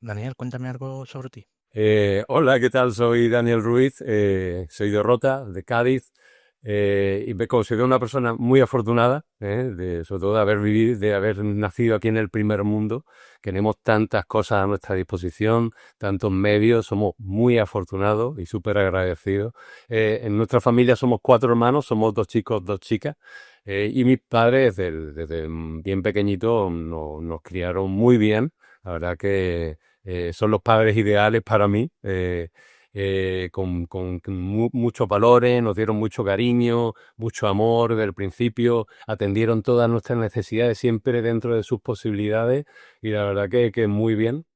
Daniel, cuéntame algo sobre ti. Hola, ¿qué tal? Soy Daniel Ruiz, soy de Rota, de Cádiz, y me considero una persona muy afortunada, sobre todo de haber vivido, de haber nacido aquí en el primer mundo. Tenemos tantas cosas a nuestra disposición, tantos medios, somos muy afortunados y súper agradecidos. En nuestra familia somos cuatro hermanos, somos dos chicos, dos chicas, y mis padres desde bien pequeñitos nos criaron muy bien. La verdad que son los padres ideales para mí, con muchos valores, nos dieron mucho cariño, mucho amor desde el principio, atendieron todas nuestras necesidades siempre dentro de sus posibilidades y la verdad que muy bien.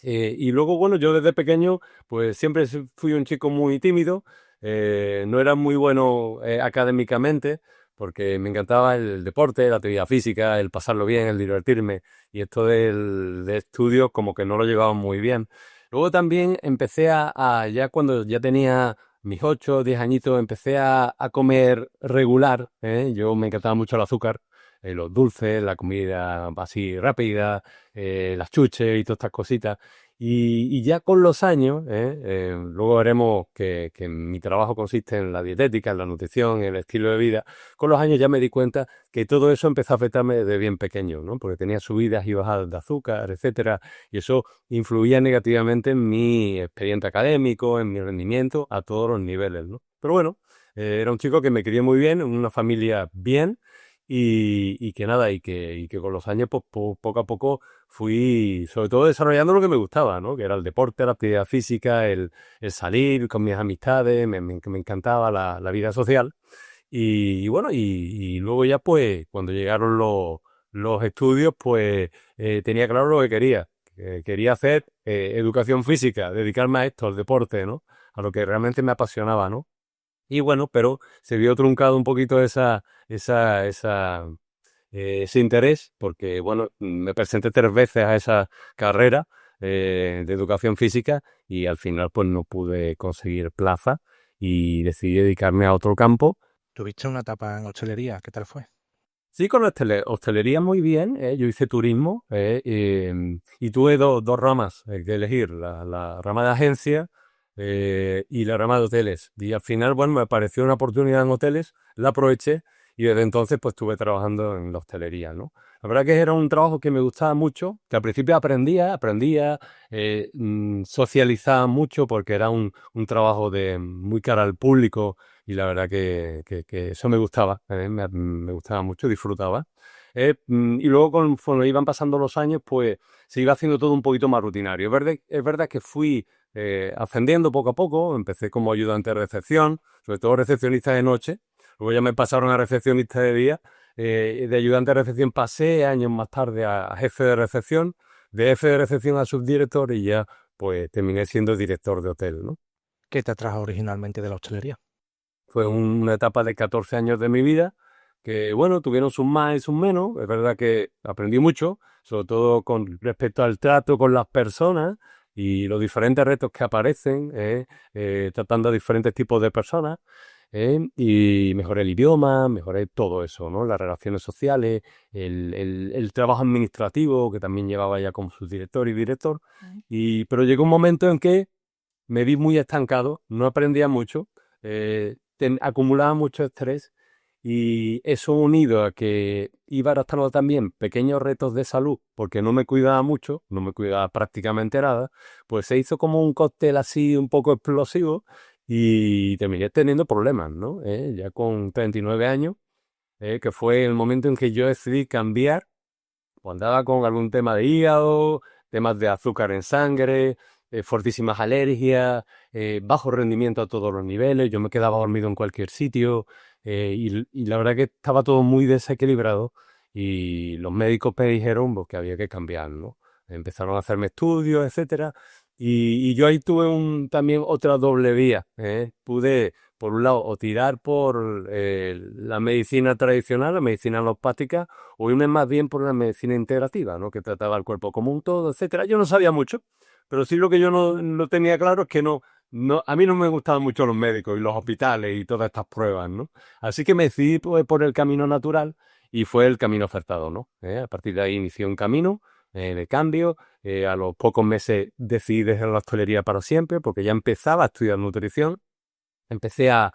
Y luego, bueno, yo desde pequeño, pues siempre fui un chico muy tímido, no era muy bueno académicamente, porque me encantaba el deporte, la actividad física, el pasarlo bien, el divertirme, y esto de estudios como que no lo llevaba muy bien. Luego también empecé ya cuando ya tenía mis 8 o 10 añitos, empecé a comer regular, ¿eh? Yo me encantaba mucho el azúcar, los dulces, la comida así rápida, las chuches y todas estas cositas. Y ya con los años, luego veremos que mi trabajo consiste en la dietética, en la nutrición, en el estilo de vida. Con los años ya me di cuenta que todo eso empezó a afectarme desde bien pequeño, ¿no? Porque tenía subidas y bajadas de azúcar, etcétera, y eso influía negativamente en mi expediente académico, en mi rendimiento, a todos los niveles, ¿no? Pero bueno, era un chico que me crié muy bien, en una familia bien, y que nada, y que con los años, pues, poco a poco fui sobre todo desarrollando lo que me gustaba, ¿no? Que era el deporte, la actividad física, el salir con mis amistades, me encantaba la vida social. Y bueno, y luego ya pues cuando llegaron los estudios, pues tenía claro lo que quería. Que quería hacer educación física, dedicarme a esto, al deporte, ¿no? A lo que realmente me apasionaba, ¿no? Y bueno, pero se vio truncado un poquito ese interés, porque bueno, me presenté 3 veces a esa carrera de educación física y al final pues no pude conseguir plaza y decidí dedicarme a otro campo. Tuviste una etapa en hostelería, ¿qué tal fue? Sí, con la hostelería muy bien, yo hice turismo y tuve dos ramas que elegir, la rama de agencia y la rama de hoteles. Y al final, bueno, me apareció una oportunidad en hoteles, la aproveché y desde entonces pues estuve trabajando en la hostelería, ¿no? La verdad que era un trabajo que me gustaba mucho, que al principio aprendía, socializaba mucho porque era un trabajo de muy cara al público y la verdad que eso me gustaba, me gustaba mucho, disfrutaba. Y luego conforme iban pasando los años, pues se iba haciendo todo un poquito más rutinario. Es verdad que fui ascendiendo poco a poco, empecé como ayudante de recepción, sobre todo recepcionista de noche, luego ya me pasaron a recepcionista de día, de ayudante de recepción pasé años más tarde a jefe de recepción, de jefe de recepción a subdirector y ya pues terminé siendo director de hotel, ¿no? ¿Qué te atrajo originalmente de la hostelería? Fue una etapa de 14 años de mi vida que, bueno, tuvieron sus más y sus menos. Es verdad que aprendí mucho, sobre todo con respecto al trato con las personas y los diferentes retos que aparecen, tratando a diferentes tipos de personas. Y mejoré el idioma, mejoré todo eso, ¿no? Las relaciones sociales, el trabajo administrativo, que también llevaba ya como subdirector y director. Pero llegó un momento en que me vi muy estancado, no aprendía mucho, acumulaba mucho estrés y eso unido a que iba arrastrando también pequeños retos de salud porque no me cuidaba mucho, no me cuidaba prácticamente nada, pues se hizo como un cóctel así un poco explosivo y terminé teniendo problemas, ¿no? Ya con 39 años, que fue el momento en que yo decidí cambiar o andaba con algún tema de hígado, temas de azúcar en sangre, fortísimas alergias, bajo rendimiento a todos los niveles, yo me quedaba dormido en cualquier sitio y la verdad que estaba todo muy desequilibrado y los médicos me dijeron pues, que había que cambiar, ¿no? Empezaron a hacerme estudios, etcétera, y yo ahí tuve también otra doble vía, ¿eh? Pude, por un lado, o tirar por la medicina tradicional, la medicina alopática, o irme más bien por una medicina integrativa, ¿no? Que trataba el cuerpo como un todo, etcétera. Yo no sabía mucho, pero sí lo que yo no tenía claro es que a mí no me gustaban mucho los médicos y los hospitales y todas estas pruebas, ¿no? Así que me decidí pues, por el camino natural y fue el camino acertado, ¿no? A partir de ahí inicié un camino de cambio. A los pocos meses decidí dejar la hostelería para siempre porque ya empezaba a estudiar nutrición. Empecé a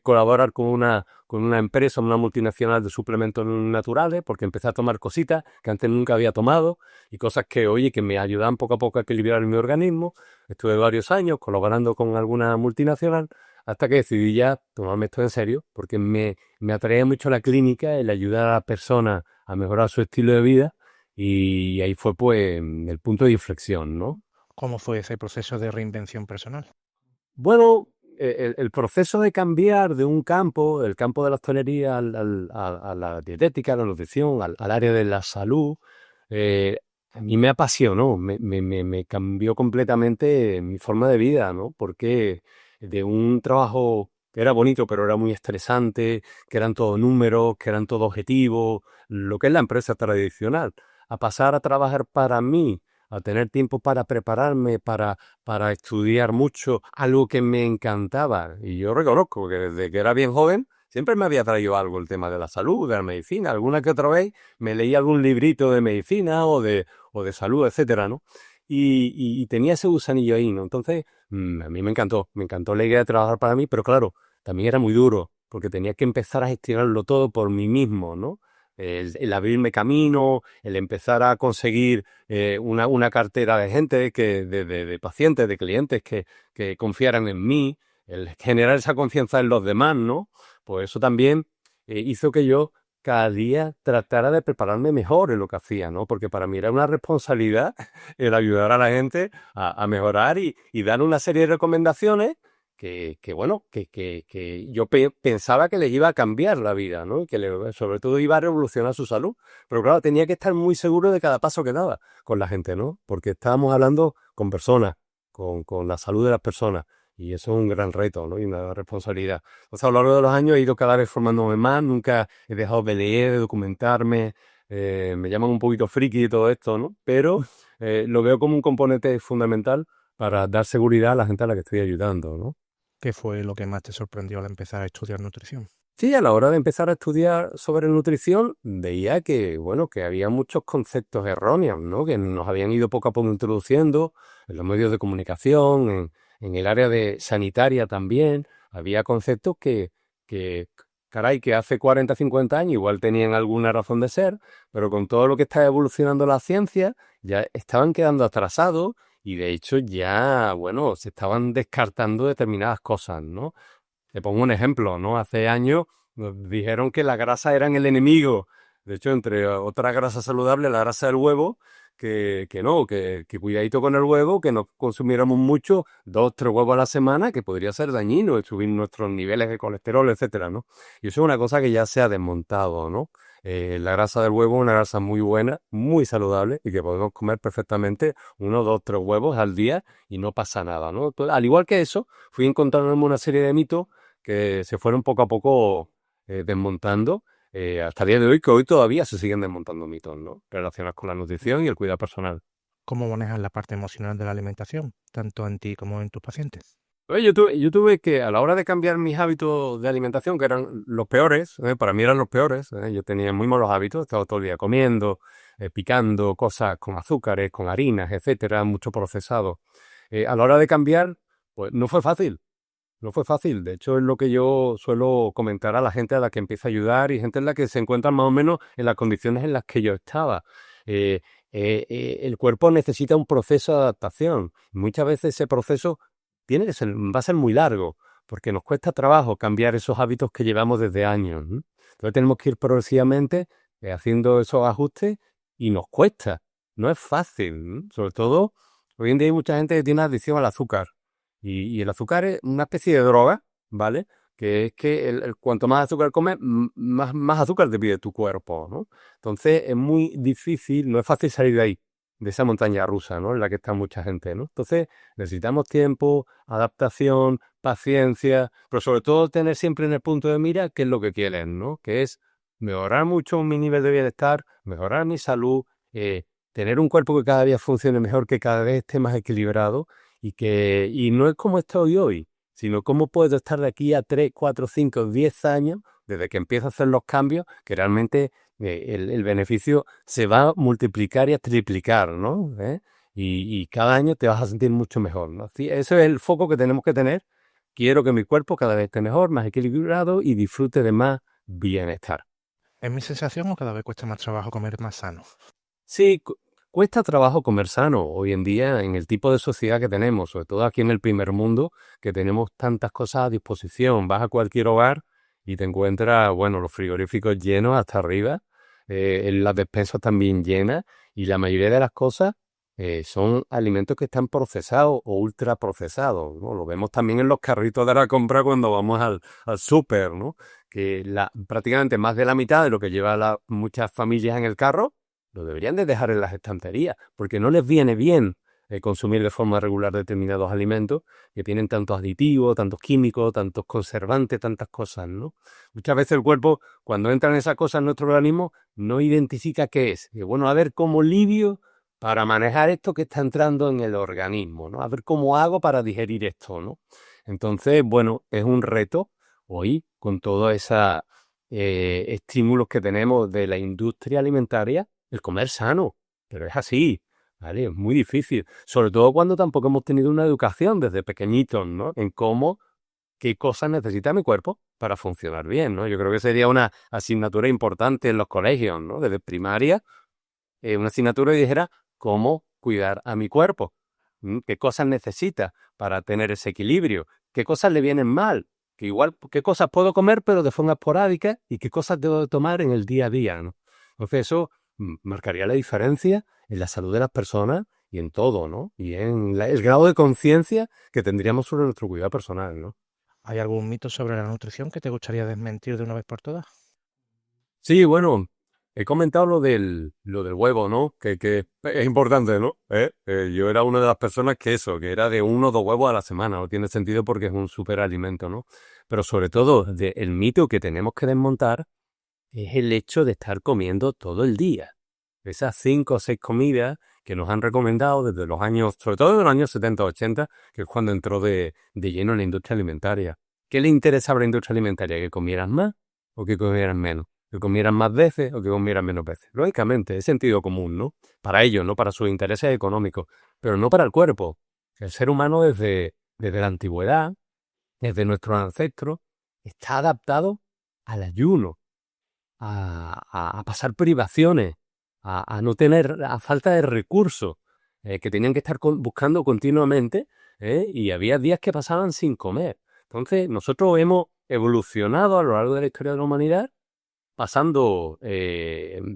colaborar con una empresa, una multinacional de suplementos naturales, porque empecé a tomar cositas que antes nunca había tomado y cosas que, oye, que me ayudaban poco a poco a equilibrar mi organismo. Estuve varios años colaborando con alguna multinacional hasta que decidí ya tomarme esto en serio, porque me atraía mucho la clínica, el ayudar a las personas a mejorar su estilo de vida y ahí fue pues el punto de inflexión, ¿no? ¿Cómo fue ese proceso de reinvención personal? Bueno, el proceso de cambiar de un campo, el campo de la hostelería a la dietética, a la nutrición, al área de la salud, a mí me apasionó, me cambió completamente mi forma de vida, ¿no? Porque de un trabajo que era bonito, pero era muy estresante, que eran todos números, que eran todos objetivos, lo que es la empresa tradicional, a pasar a trabajar para mí, a tener tiempo para prepararme, para estudiar mucho, algo que me encantaba. Y yo reconozco que desde que era bien joven siempre me había traído algo el tema de la salud, de la medicina. Alguna que otra vez me leí algún librito de medicina o de salud, etcétera, ¿no? Y tenía ese gusanillo ahí, ¿no? Entonces, a mí me encantó la idea de trabajar para mí, pero claro, también era muy duro, porque tenía que empezar a gestionarlo todo por mí mismo, ¿no? El abrirme camino, el empezar a conseguir una cartera de gente, de pacientes, de clientes que confiaran en mí, el generar esa confianza en los demás, ¿no? Pues eso también hizo que yo cada día tratara de prepararme mejor en lo que hacía, ¿no? Porque para mí era una responsabilidad el ayudar a la gente a mejorar y dar una serie de recomendaciones bueno, que yo pensaba que les iba a cambiar la vida, ¿no? Que sobre todo iba a revolucionar su salud. Pero claro, tenía que estar muy seguro de cada paso que daba con la gente, ¿no? Porque estábamos hablando con personas, con la salud de las personas. Y eso es un gran reto, ¿no? Y una responsabilidad. Entonces, a lo largo de los años he ido cada vez formándome más, nunca he dejado de leer, de documentarme. Me llaman un poquito friki y todo esto, ¿no? Pero lo veo como un componente fundamental para dar seguridad a la gente a la que estoy ayudando, ¿no? ¿Qué fue lo que más te sorprendió al empezar a estudiar nutrición? Sí, a la hora de empezar a estudiar sobre nutrición, veía que, bueno, que había muchos conceptos erróneos, ¿no? Que nos habían ido poco a poco introduciendo en los medios de comunicación, en el área de sanitaria también. Había conceptos que, caray, que hace 40, 50 años igual tenían alguna razón de ser, pero con todo lo que está evolucionando la ciencia, ya estaban quedando atrasados y de hecho ya, bueno, se estaban descartando determinadas cosas, ¿no? Te pongo un ejemplo, ¿no? Hace años nos dijeron que la grasa eran el enemigo. De hecho, entre otra grasa saludable, la grasa del huevo, que no, que cuidadito con el huevo, que no consumiéramos mucho, 2, 3 huevos a la semana, que podría ser dañino, subir nuestros niveles de colesterol, etcétera, ¿no? Y eso es una cosa que ya se ha desmontado, ¿no? La grasa del huevo es una grasa muy buena, muy saludable y que podemos comer perfectamente 1, 2, 3 huevos al día y no pasa nada, ¿no? Al igual que eso, fui encontrándome una serie de mitos que se fueron poco a poco desmontando hasta el día de hoy, que hoy todavía se siguen desmontando mitos, ¿no? Relacionados con la nutrición y el cuidado personal. ¿Cómo manejas la parte emocional de la alimentación, tanto en ti como en tus pacientes? Oye, yo tuve que, a la hora de cambiar mis hábitos de alimentación, que eran los peores, para mí eran los peores, yo tenía muy malos hábitos, estaba todo el día comiendo, picando cosas con azúcares, con harinas, etcétera, mucho procesado. A la hora de cambiar, pues no fue fácil. No fue fácil, de hecho es lo que yo suelo comentar a la gente a la que empieza a ayudar y gente en la que se encuentran más o menos en las condiciones en las que yo estaba. Eh, el cuerpo necesita un proceso de adaptación. Muchas veces ese proceso va a ser muy largo porque nos cuesta trabajo cambiar esos hábitos que llevamos desde años, ¿no? Entonces tenemos que ir progresivamente haciendo esos ajustes y nos cuesta. No es fácil, ¿no? Sobre todo, hoy en día hay mucha gente que tiene adicción al azúcar. Y el azúcar es una especie de droga, ¿vale? Que es que cuanto más azúcar comes, más azúcar te pide tu cuerpo, ¿no? Entonces es muy difícil, no es fácil salir de ahí, de esa montaña rusa, ¿no? En la que está mucha gente, ¿no? Entonces necesitamos tiempo, adaptación, paciencia, pero sobre todo tener siempre en el punto de mira qué es lo que quieren, ¿no? Que es mejorar mucho mi nivel de bienestar, mejorar mi salud, tener un cuerpo que cada día funcione mejor, que cada vez esté más equilibrado y no es como estoy hoy, sino cómo puedo estar de aquí a 3, 4, 5, 10 años, desde que empiezo a hacer los cambios, que realmente el beneficio se va a multiplicar y a triplicar, ¿no? Y cada año te vas a sentir mucho mejor, ¿no? Así, ese es el foco que tenemos que tener. Quiero que mi cuerpo cada vez esté mejor, más equilibrado y disfrute de más bienestar. ¿Es mi sensación o cada vez cuesta más trabajo comer más sano? Sí, cuesta trabajo comer sano hoy en día en el tipo de sociedad que tenemos, sobre todo aquí en el primer mundo, que tenemos tantas cosas a disposición. Vas a cualquier hogar y te encuentras, bueno, los frigoríficos llenos hasta arriba, las despensas también llenas y la mayoría de las cosas son alimentos que están procesados o ultra procesados, ¿no? Lo vemos también en los carritos de la compra cuando vamos al súper, ¿no? Que prácticamente más de la mitad de lo que llevan muchas familias en el carro lo deberían de dejar en las estanterías, porque no les viene bien consumir de forma regular determinados alimentos que tienen tantos aditivos, tantos químicos, tantos conservantes, tantas cosas, ¿no? Muchas veces el cuerpo, cuando entran esas cosas en nuestro organismo, no identifica qué es. Y bueno, a ver cómo lidio para manejar esto que está entrando en el organismo, ¿no? A ver cómo hago para digerir esto, ¿no? Entonces, bueno, es un reto hoy con todos esos estímulos que tenemos de la industria alimentaria, el comer sano, pero es así, ¿vale? Es muy difícil, sobre todo cuando tampoco hemos tenido una educación desde pequeñitos, ¿no? En qué cosas necesita mi cuerpo para funcionar bien, ¿no? Yo creo que sería una asignatura importante en los colegios, ¿no? Desde primaria, una asignatura que dijera cómo cuidar a mi cuerpo, qué cosas necesita para tener ese equilibrio, qué cosas le vienen mal, que igual qué cosas puedo comer pero de forma esporádica y qué cosas debo de tomar en el día a día, ¿no? Entonces eso marcaría la diferencia en la salud de las personas y en todo, ¿no? Y en el grado de conciencia que tendríamos sobre nuestro cuidado personal, ¿no? ¿Hay algún mito sobre la nutrición que te gustaría desmentir de una vez por todas? Sí, bueno, he comentado lo del huevo, ¿no? Que es importante, ¿no? Yo era una de las personas que era de 1 o 2 huevos a la semana. No tiene sentido porque es un superalimento, ¿no? Pero sobre todo, el mito que tenemos que desmontar es el hecho de estar comiendo todo el día. Esas 5 o 6 comidas que nos han recomendado desde los años, sobre todo desde los años 70 o 80, que es cuando entró de lleno en la industria alimentaria. ¿Qué le interesaba a la industria alimentaria? ¿Que comieran más o que comieran menos? ¿Que comieran más veces o que comieran menos veces? Lógicamente, es sentido común, ¿no? Para ellos, no para sus intereses económicos, pero no para el cuerpo. El ser humano desde la antigüedad, desde nuestros ancestros, está adaptado al ayuno, a pasar privaciones, a no tener, a falta de recursos, que tenían que estar buscando continuamente, y había días que pasaban sin comer. Entonces, nosotros hemos evolucionado a lo largo de la historia de la humanidad pasando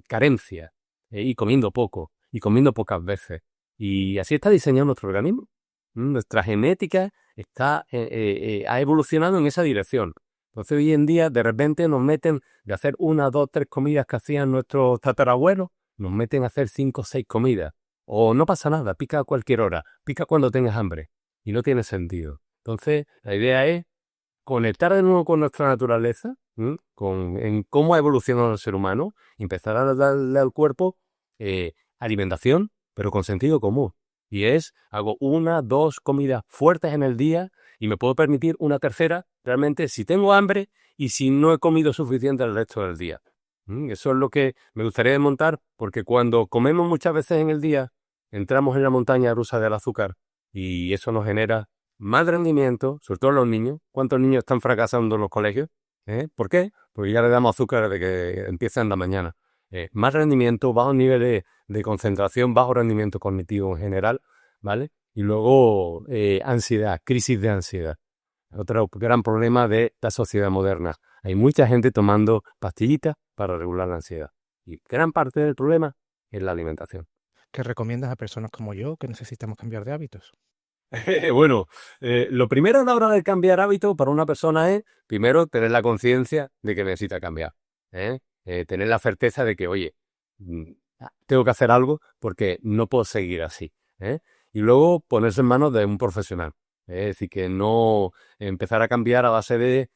carencias, y comiendo poco, y comiendo pocas veces. Y así está diseñado nuestro organismo. Nuestra genética ha evolucionado en esa dirección. Entonces hoy en día de repente nos meten de hacer 1, 2, 3 comidas que hacían nuestros tatarabuelos, nos meten a hacer 5 o 6 comidas. O no pasa nada, pica a cualquier hora, pica cuando tengas hambre. Y no tiene sentido. Entonces la idea es conectar de nuevo con nuestra naturaleza, en cómo ha evolucionado el ser humano, y empezar a darle al cuerpo alimentación, pero con sentido común. Y hago 1, 2 comidas fuertes en el día y me puedo permitir una tercera, realmente, si tengo hambre y si no he comido suficiente el resto del día. Eso es lo que me gustaría desmontar, porque cuando comemos muchas veces en el día, entramos en la montaña rusa del azúcar y eso nos genera más rendimiento, sobre todo en los niños. ¿Cuántos niños están fracasando en los colegios? ¿Por qué? Porque ya le damos azúcar desde que empieza en la mañana. Más rendimiento, bajos niveles de concentración, bajo rendimiento cognitivo en general, ¿vale? Y luego ansiedad, crisis de ansiedad. Otro gran problema de la sociedad moderna. Hay mucha gente tomando pastillitas para regular la ansiedad. Y gran parte del problema es la alimentación. ¿Qué recomiendas a personas como yo que necesitamos cambiar de hábitos? Bueno, lo primero a la hora de cambiar hábitos para una persona es, primero, tener la conciencia de que necesita cambiar. Tener la certeza de que, oye, tengo que hacer algo porque no puedo seguir así. Y luego ponerse en manos de un profesional. Es decir, que no empezar a cambiar a base de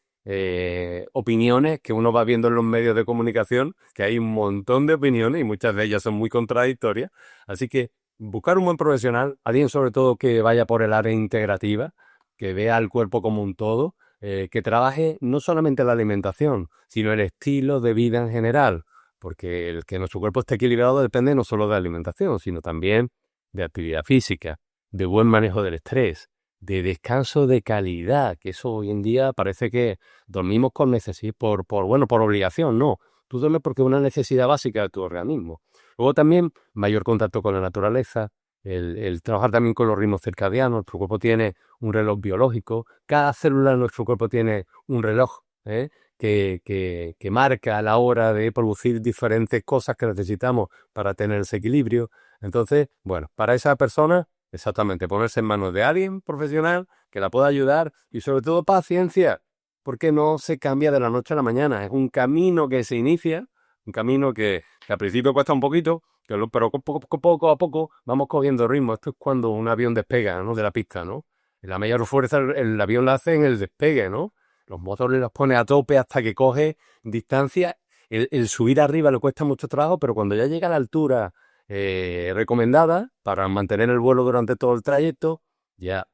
opiniones que uno va viendo en los medios de comunicación, que hay un montón de opiniones y muchas de ellas son muy contradictorias. Así que buscar un buen profesional, alguien sobre todo que vaya por el área integrativa, que vea el cuerpo como un todo, que trabaje no solamente la alimentación, sino el estilo de vida en general, porque el que nuestro cuerpo esté equilibrado depende no solo de la alimentación, sino también de actividad física, de buen manejo del estrés, de descanso de calidad, que eso hoy en día parece que dormimos con necesidad, por obligación, no. Tú duermes porque es una necesidad básica de tu organismo. Luego también mayor contacto con la naturaleza, el trabajar también con los ritmos circadianos. Nuestro cuerpo tiene un reloj biológico, cada célula de nuestro cuerpo tiene un reloj, ¿eh? que marca la hora de producir diferentes cosas que necesitamos para tener ese equilibrio. Entonces, bueno, para esa persona, exactamente, ponerse en manos de alguien profesional que la pueda ayudar y sobre todo paciencia, porque no se cambia de la noche a la mañana. Es un camino que se inicia, un camino que al principio cuesta un poquito, pero poco a poco vamos cogiendo ritmo. Esto es cuando un avión despega, ¿no? De la pista, ¿no? La mayor fuerza el avión la hace en el despegue, ¿no? Los motores los pone a tope hasta que coge distancia. El subir arriba le cuesta mucho trabajo, pero cuando ya llega a la altura recomendada para mantener el vuelo durante todo el trayecto, ya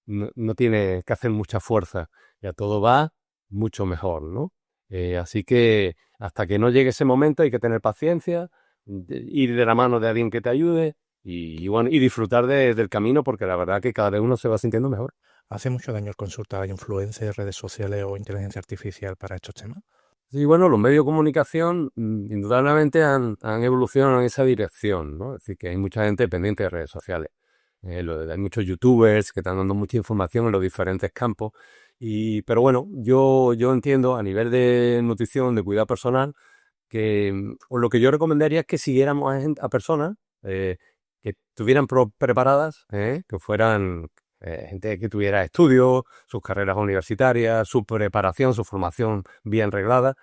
no tiene que hacer mucha fuerza. Ya todo va mucho mejor, ¿no? Así que hasta que no llegue ese momento hay que tener paciencia, ir de la mano de alguien que te ayude bueno, y disfrutar del camino, porque la verdad que cada vez uno se va sintiendo mejor. ¿Hace mucho daño el consultar a influencers, redes sociales o inteligencia artificial para estos temas? Sí, bueno, los medios de comunicación indudablemente han evolucionado en esa dirección, ¿no? Es decir, que hay mucha gente pendiente de redes sociales. Hay muchos youtubers que están dando mucha información en los diferentes campos. Pero bueno, yo entiendo a nivel de nutrición, de cuidado personal, que lo que yo recomendaría es que siguiéramos a personas que estuvieran preparadas, que fueran gente que tuviera estudios, sus carreras universitarias, su preparación, su formación bien reglada,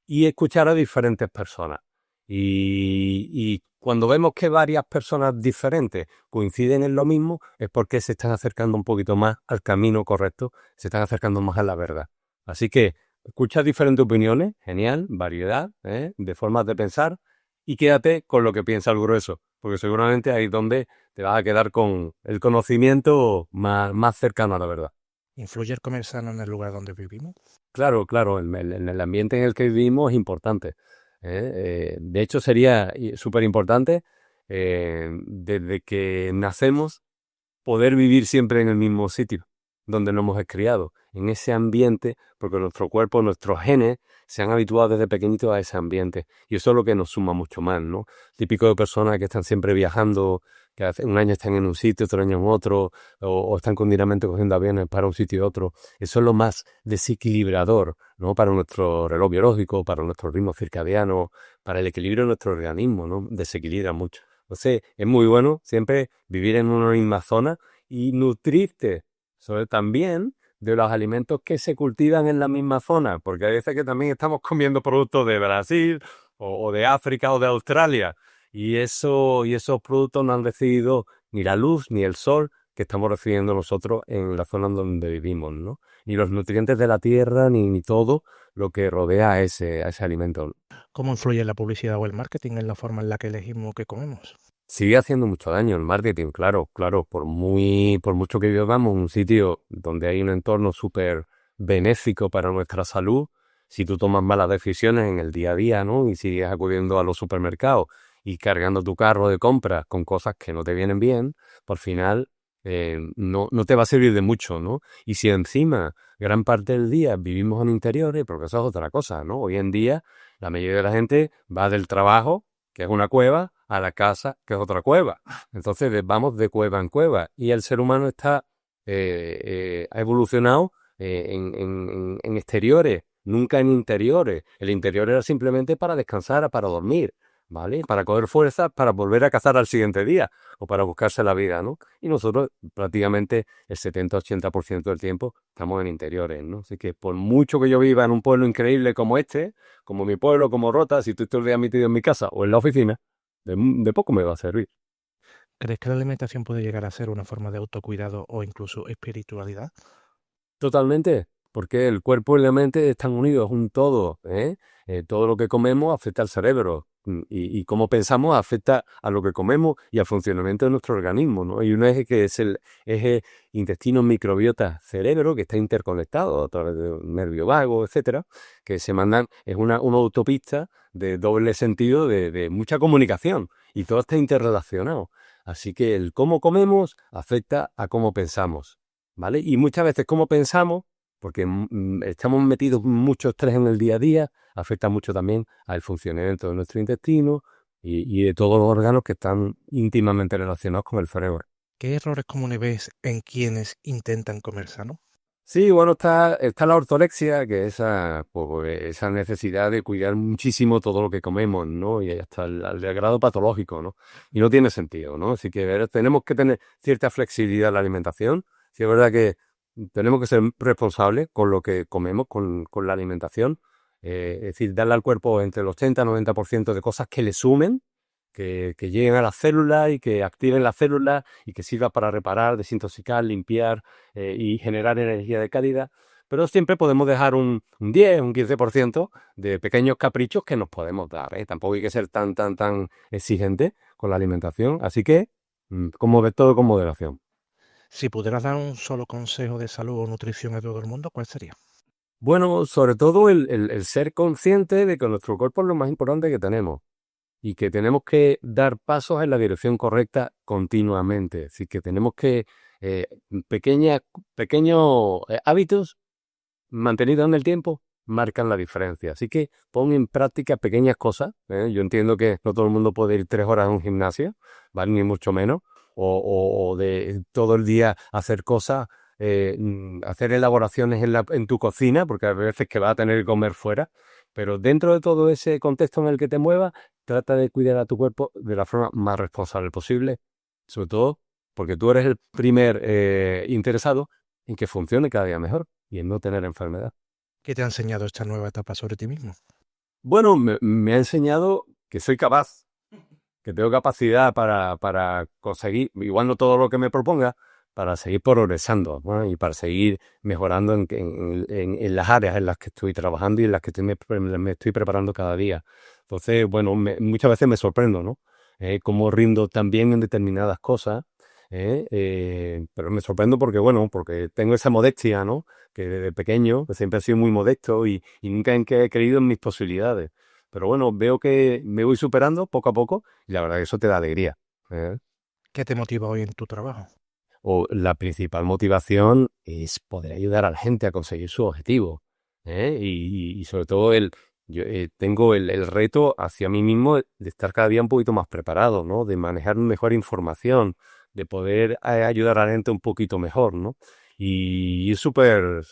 y escuchar a diferentes personas. Y cuando vemos que varias personas diferentes coinciden en lo mismo, es porque se están acercando un poquito más al camino correcto, se están acercando más a la verdad. Así que escucha diferentes opiniones, genial, variedad, de formas de pensar, y quédate con lo que piensa el grueso, porque seguramente ahí es donde te vas a quedar con el conocimiento más cercano a la verdad. ¿Influye el comer sano en el lugar donde vivimos? Claro, claro, en el ambiente en el que vivimos es importante. De hecho, sería súper importante desde que nacemos poder vivir siempre en el mismo sitio donde nos hemos criado, en ese ambiente, porque nuestro cuerpo, nuestros genes se han habituado desde pequeñitos a ese ambiente. Y eso es lo que nos suma mucho más, ¿no? Típico de personas que están siempre viajando, que hace un año están en un sitio, otro año en otro, o están continuamente cogiendo aviones para un sitio y otro. Eso es lo más desequilibrador, ¿no? Para nuestro reloj biológico, para nuestro ritmo circadiano, para el equilibrio de nuestro organismo, ¿no? Desequilibra mucho. Entonces, es muy bueno siempre vivir en una misma zona y nutrirte sobre también de los alimentos que se cultivan en la misma zona, porque hay veces que también estamos comiendo productos de Brasil o de África o de Australia, y esos productos no han recibido ni la luz ni el sol que estamos recibiendo nosotros en la zona donde vivimos, ¿no? Ni los nutrientes de la tierra, ni todo lo que rodea a ese alimento. ¿Cómo influye la publicidad o el marketing en la forma en la que elegimos qué comemos? Sigue haciendo mucho daño el marketing, claro, por mucho que vivamos en un sitio donde hay un entorno súper benéfico para nuestra salud, si tú tomas malas decisiones en el día a día, ¿no? Y sigues acudiendo a los supermercados y cargando tu carro de compras con cosas que no te vienen bien, por final no te va a servir de mucho, ¿no? Y si encima gran parte del día vivimos en interiores, porque eso es otra cosa, ¿no? Hoy en día la mayoría de la gente va del trabajo, que es una cueva, a la casa, que es otra cueva. Entonces vamos de cueva en cueva. Y el ser humano ha evolucionado en exteriores, nunca en interiores. El interior era simplemente para descansar, para dormir, ¿vale? Para coger fuerzas, para volver a cazar al siguiente día o para buscarse la vida, ¿no? Y nosotros prácticamente el 70-80% del tiempo estamos en interiores, ¿no? Así que por mucho que yo viva en un pueblo increíble como este, como mi pueblo, como Rota, si estoy todo el día metido en mi casa o en la oficina, de poco me va a servir. ¿Crees que la alimentación puede llegar a ser una forma de autocuidado o incluso espiritualidad? Totalmente, porque el cuerpo y la mente están unidos, es un todo, ¿eh? Todo lo que comemos afecta al cerebro, Y cómo pensamos afecta a lo que comemos y al funcionamiento de nuestro organismo, ¿no? Hay un eje que es el eje intestino, microbiota, cerebro, que está interconectado a través de un nervio vago, etcétera, que se mandan, es una autopista de doble sentido de mucha comunicación y todo está interrelacionado. Así que el cómo comemos afecta a cómo pensamos, ¿vale? Y muchas veces cómo pensamos, porque estamos metidos mucho estrés en el día a día, afecta mucho también al funcionamiento de nuestro intestino y de todos los órganos que están íntimamente relacionados con el cerebro. ¿Qué errores comunes ves en quienes intentan comer sano? Sí, bueno, está la ortorexia, que es esa necesidad de cuidar muchísimo todo lo que comemos, ¿no? Y hasta el grado patológico, ¿no? Y no tiene sentido, ¿no? Así que tenemos que tener cierta flexibilidad en la alimentación. Sí, es verdad que tenemos que ser responsables con lo que comemos, con la alimentación. Es decir, darle al cuerpo entre el 80 y 90% de cosas que le sumen, que lleguen a las células y que activen las células y que sirva para reparar, desintoxicar, limpiar y generar energía de calidad, pero siempre podemos dejar un 10, un 15% de pequeños caprichos que nos podemos dar, ¿eh? Tampoco hay que ser tan exigente con la alimentación, así que, como ve todo con moderación. Si pudieras dar un solo consejo de salud o nutrición a todo el mundo, ¿cuál sería? Bueno, sobre todo el ser consciente de que nuestro cuerpo es lo más importante que tenemos y que tenemos que dar pasos en la dirección correcta continuamente. Es decir, que tenemos que eh, pequeños hábitos mantenidos en el tiempo marcan la diferencia. Así que pon en práctica pequeñas cosas. Yo entiendo que no todo el mundo puede ir 3 horas a un gimnasio, ¿vale? Ni mucho menos. O de todo el día hacer cosas, hacer elaboraciones en tu cocina, porque a veces que vas a tener que comer fuera. Pero dentro de todo ese contexto en el que te muevas, trata de cuidar a tu cuerpo de la forma más responsable posible. Sobre todo porque tú eres el primer interesado en que funcione cada día mejor y en no tener enfermedad. ¿Qué te ha enseñado esta nueva etapa sobre ti mismo? Bueno, me ha enseñado que soy capaz, que tengo capacidad para conseguir, igual no todo lo que me proponga, para seguir progresando, ¿no? Y para seguir mejorando en las áreas en las que estoy trabajando y en las que me estoy preparando cada día. Entonces, bueno, muchas veces me sorprendo, ¿no? Cómo rindo también en determinadas cosas, pero me sorprendo porque, bueno, porque tengo esa modestia, ¿no? Que desde pequeño pues, siempre he sido muy modesto y nunca he creído en mis posibilidades. Pero bueno, veo que me voy superando poco a poco y la verdad que eso te da alegría. ¿Eh? ¿Qué te motiva hoy en tu trabajo? O la principal motivación es poder ayudar a la gente a conseguir su objetivo. ¿Eh? Y sobre todo yo tengo el reto hacia mí mismo de estar cada día un poquito más preparado, ¿no? De manejar mejor información, de poder ayudar a la gente un poquito mejor, ¿no? Y es súper,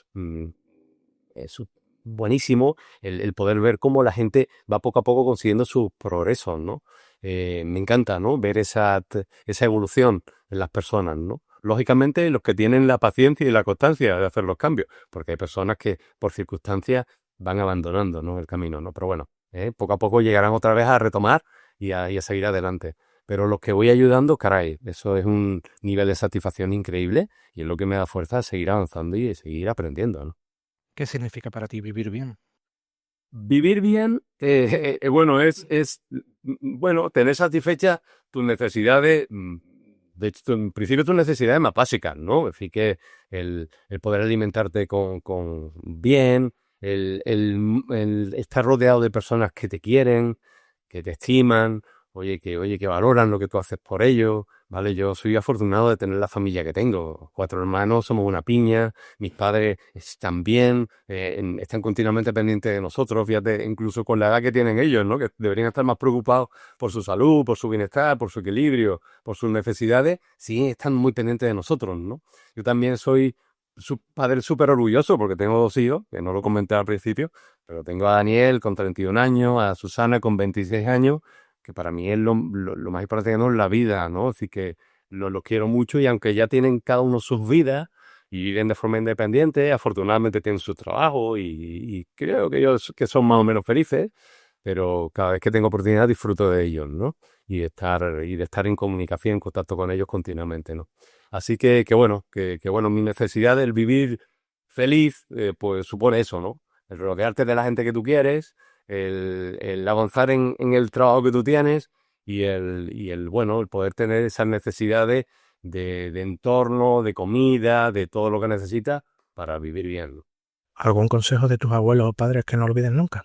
buenísimo el poder ver cómo la gente va poco a poco consiguiendo sus progresos, ¿no? Me encanta, ¿no? Ver esa evolución en las personas, ¿no? Lógicamente, los que tienen la paciencia y la constancia de hacer los cambios, porque hay personas que por circunstancias van abandonando, ¿no? El camino, ¿no? Pero bueno, poco a poco llegarán otra vez a retomar y a seguir adelante. Pero los que voy ayudando, caray, eso es un nivel de satisfacción increíble y es lo que me da fuerza a seguir avanzando y a seguir aprendiendo, ¿no? ¿Qué significa para ti vivir bien? Vivir bien, bueno, bueno, tener satisfechas tus necesidades, de hecho, en principio tus necesidades más básicas, ¿no? Es decir, que el poder alimentarte con bien, el estar rodeado de personas que te quieren, que te estiman, oye, que valoran lo que tú haces por ellos, ¿vale? Yo soy afortunado de tener la familia que tengo. 4 hermanos, somos una piña, mis padres están bien, están continuamente pendientes de nosotros, fíjate, incluso con la edad que tienen ellos, ¿no? Que deberían estar más preocupados por su salud, por su bienestar, por su equilibrio, por sus necesidades, sí están muy pendientes de nosotros, ¿no? Yo también soy su padre súper orgulloso porque tengo 2 hijos, que no lo comenté al principio, pero tengo a Daniel con 31 años, a Susana con 26 años, que para mí es lo más importante que no es la vida, ¿no? Así que los quiero mucho y aunque ya tienen cada uno sus vidas y viven de forma independiente, afortunadamente tienen su trabajo y creo que ellos que son más o menos felices, pero cada vez que tengo oportunidad disfruto de ellos, ¿no? Y de estar en comunicación, en contacto con ellos continuamente, ¿no? Así que bueno, que bueno, mi necesidad del vivir feliz, pues supone eso, ¿no? El rodearte de la gente que tú quieres, el avanzar en el trabajo que tú tienes bueno, el poder tener esas necesidades de entorno, de comida, de todo lo que necesitas para vivir bien, ¿no? ¿Algún consejo de tus abuelos o padres que no olvides nunca?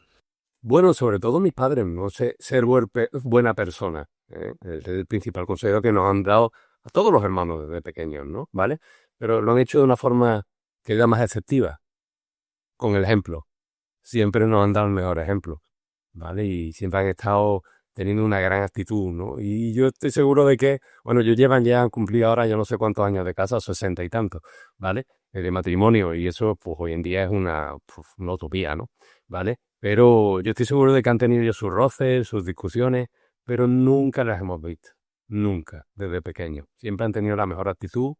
Bueno, sobre todo mis padres, no sé, ser buena persona, ¿eh? Es el principal consejo que nos han dado a todos los hermanos desde pequeños, ¿no? ¿Vale? Pero lo han hecho de una forma que era más efectiva, con el ejemplo. Siempre nos han dado el mejor ejemplo, ¿vale? Y siempre han estado teniendo una gran actitud, ¿no? Y yo estoy seguro de que, bueno, ellos ya han cumplido ahora yo no sé cuántos años de casa, 60 y tantos, ¿vale? De matrimonio, y eso pues hoy en día es una utopía, ¿no? ¿Vale? Pero yo estoy seguro de que han tenido ellos sus roces, sus discusiones, pero nunca las hemos visto, nunca, desde pequeños. Siempre han tenido la mejor actitud,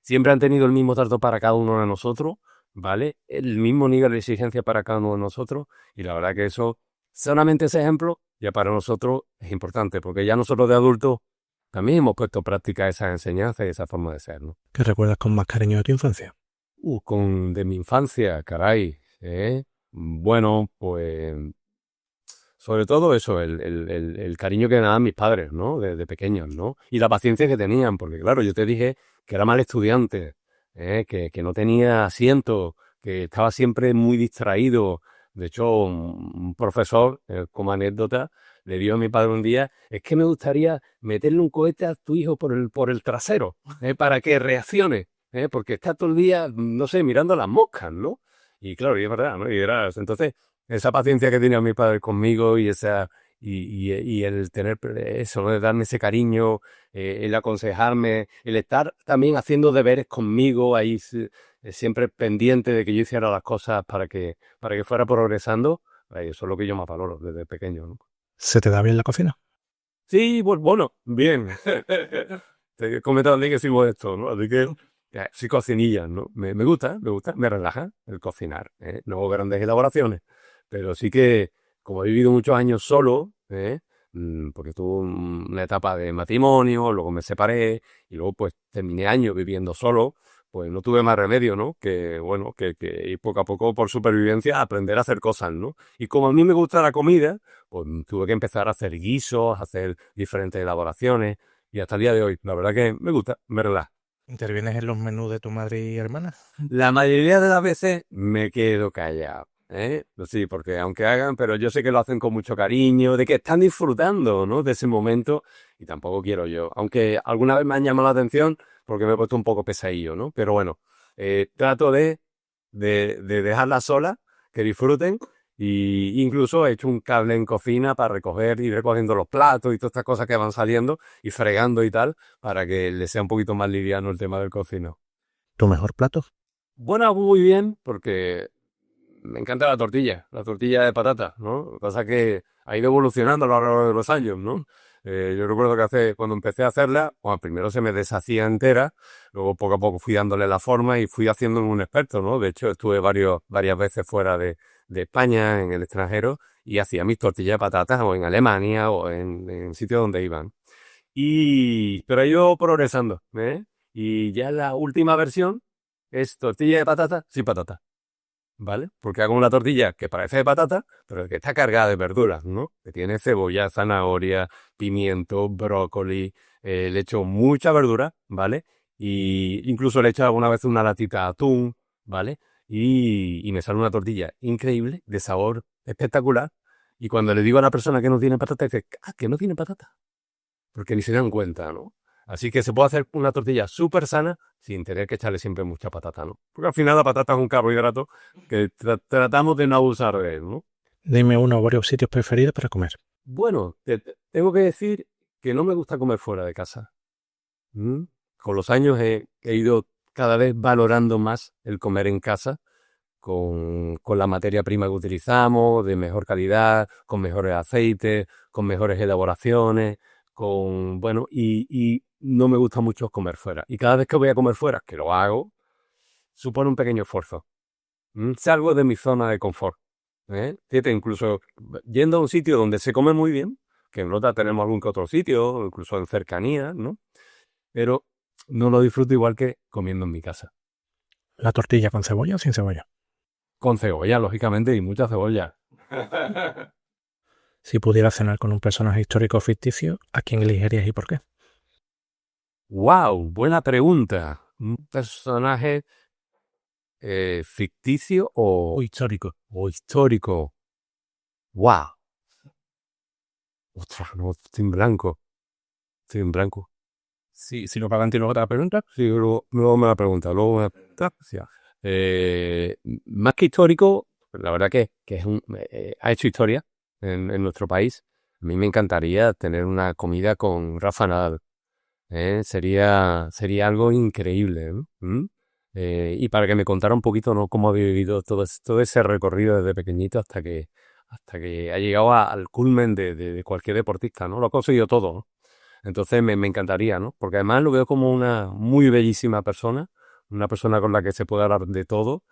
siempre han tenido el mismo trato para cada uno de nosotros, ¿vale? El mismo nivel de exigencia para cada uno de nosotros, y la verdad que eso, solamente ese ejemplo, ya para nosotros es importante, porque ya nosotros de adultos también hemos puesto en práctica esas enseñanzas y esa forma de ser, ¿no? ¿Qué recuerdas con más cariño de tu infancia? De mi infancia, caray, ¿eh? Bueno, pues sobre todo eso, el cariño que me daban mis padres, ¿no? Desde pequeños, ¿no? Y la paciencia que tenían, porque claro, yo te dije que era mal estudiante, que no tenía asiento, que estaba siempre muy distraído. De hecho, un profesor, como anécdota, le dio a mi padre un día, es que me gustaría meterle un cohete a tu hijo por el trasero, para que reaccione, porque está todo el día, no sé, mirando las moscas, ¿no? Y claro, y es verdad, ¿no? Entonces, esa paciencia que tenía mi padre conmigo y el tener eso, ¿no? De darme ese cariño, el aconsejarme, el estar también haciendo deberes conmigo, ahí siempre pendiente de que yo hiciera las cosas para que fuera progresando, eso es lo que yo más valoro desde pequeño, ¿no? ¿Se te da bien la cocina? Sí, bueno, bien. Te he comentado también que sigo esto, ¿no? Así que soy cocinilla, ¿no? Me gusta, me relaja el cocinar, ¿eh? No hago grandes elaboraciones, pero sí que, como he vivido muchos años solo, porque tuve una etapa de matrimonio, luego me separé y luego pues terminé años viviendo solo, pues no tuve más remedio, ¿no? Que, bueno, que ir poco a poco por supervivencia a aprender a hacer cosas, ¿no? Y como a mí me gusta la comida, pues tuve que empezar a hacer guisos, a hacer diferentes elaboraciones y hasta el día de hoy, la verdad que me gusta, me relaja. ¿Intervienes en los menús de tu madre y hermana? La mayoría de las veces me quedo callado, ¿eh? Sí, porque aunque hagan, pero yo sé que lo hacen con mucho cariño, de que están disfrutando, ¿no? De ese momento y tampoco quiero yo. Aunque alguna vez me han llamado la atención porque me he puesto un poco pesadillo, ¿no? Pero bueno, trato de dejarla sola, que disfruten. Y incluso he hecho un cable en cocina para recoger, ir recogiendo los platos y todas estas cosas que van saliendo y fregando y tal, para que les sea un poquito más liviano el tema del cocino. ¿Tu mejor plato? Bueno, muy bien, porque me encanta la tortilla de patata, ¿no? Lo que pasa es que ha ido evolucionando a lo largo de los años, ¿no? Yo recuerdo que cuando empecé a hacerla, bueno, primero se me deshacía entera, luego poco a poco fui dándole la forma y fui haciéndome un experto, ¿no? De hecho, estuve varias veces fuera de España, en el extranjero, y hacía mis tortillas de patatas o en Alemania o en sitios donde iban. Pero ha ido progresando, ¿eh? Y ya la última versión es tortilla de patata sin patata. ¿Vale? Porque hago una tortilla que parece de patata, pero que está cargada de verduras, ¿no? Que tiene cebolla, zanahoria, pimiento, brócoli, le echo mucha verdura, ¿vale? Y incluso le echo alguna vez una latita de atún, ¿vale? Y me sale una tortilla increíble, de sabor espectacular. Y cuando le digo a la persona que no tiene patata, dice, ah, que no tiene patata. Porque ni se dan cuenta, ¿no? Así que se puede hacer una tortilla súper sana sin tener que echarle siempre mucha patata, ¿no? Porque al final la patata es un carbohidrato que tratamos de no abusar de él, ¿no? Dime uno o varios sitios preferidos para comer. Bueno, tengo que decir que no me gusta comer fuera de casa. ¿Mm? Con los años he ido cada vez valorando más el comer en casa con la materia prima que utilizamos, de mejor calidad, con mejores aceites, con mejores elaboraciones, bueno, y no me gusta mucho comer fuera. Y cada vez que voy a comer fuera, que lo hago, supone un pequeño esfuerzo. Salgo de mi zona de confort. Fíjate, incluso yendo a un sitio donde se come muy bien, que en Lota tenemos algún que otro sitio, incluso en cercanía, ¿no? Pero no lo disfruto igual que comiendo en mi casa. ¿La tortilla con cebolla o sin cebolla? Con cebolla, lógicamente, y mucha cebolla. Si pudieras cenar con un personaje histórico o ficticio, ¿a quién elegirías y por qué? ¡Wow! Buena pregunta. ¿Un personaje ficticio O histórico. o histórico? ¡Wow! Ostras, no, estoy en blanco. Estoy en blanco. Sí, si no pagan, tienes otra pregunta. Sí, luego me la pregunta, luego me la pregunta. Sí. Más que histórico, la verdad que ha hecho historia en nuestro país. A mí me encantaría tener una comida con Rafa Nadal. Sería algo increíble, ¿no? Y para que me contara un poquito, ¿no? Cómo había vivido todo ese recorrido desde pequeñito hasta que ha llegado al culmen de cualquier deportista, ¿no? Lo ha conseguido todo, ¿no? Entonces me encantaría, ¿no? Porque además lo veo como una muy bellísima persona, una persona con la que se puede hablar de todo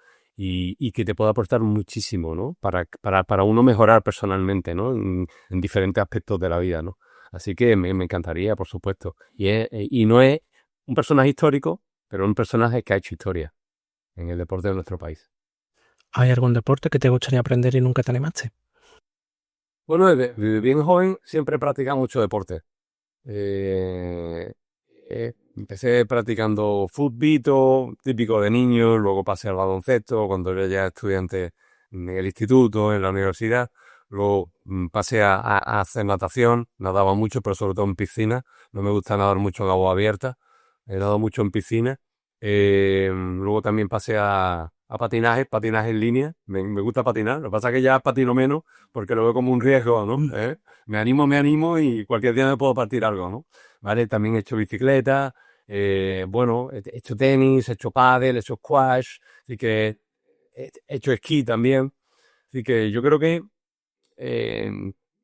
y que te puede aportar muchísimo, ¿no? Para uno mejorar personalmente, ¿no? En diferentes aspectos de la vida, ¿no? Así que me encantaría, por supuesto. Y no es un personaje histórico, pero un personaje que ha hecho historia en el deporte de nuestro país. ¿Hay algún deporte que te gustaría aprender y nunca te animaste? Bueno, desde bien joven siempre he practicado mucho deporte. Eh, Empecé practicando fútbol, típico de niño, luego pasé al baloncesto cuando era ya estudiante en el instituto, en la universidad. Luego pasé a hacer natación, nadaba mucho, pero sobre todo en piscina. No me gusta nadar mucho en agua abierta, he nadado mucho en piscina. Luego también pasé a patinaje en línea. Me gusta patinar, lo que pasa es que ya patino menos porque lo veo como un riesgo, ¿no? Me animo y cualquier día me puedo partir algo, ¿no? ¿Vale? También he hecho bicicleta, bueno, he hecho tenis, he hecho pádel, he hecho squash, así que he hecho esquí también. Así que yo creo que eh,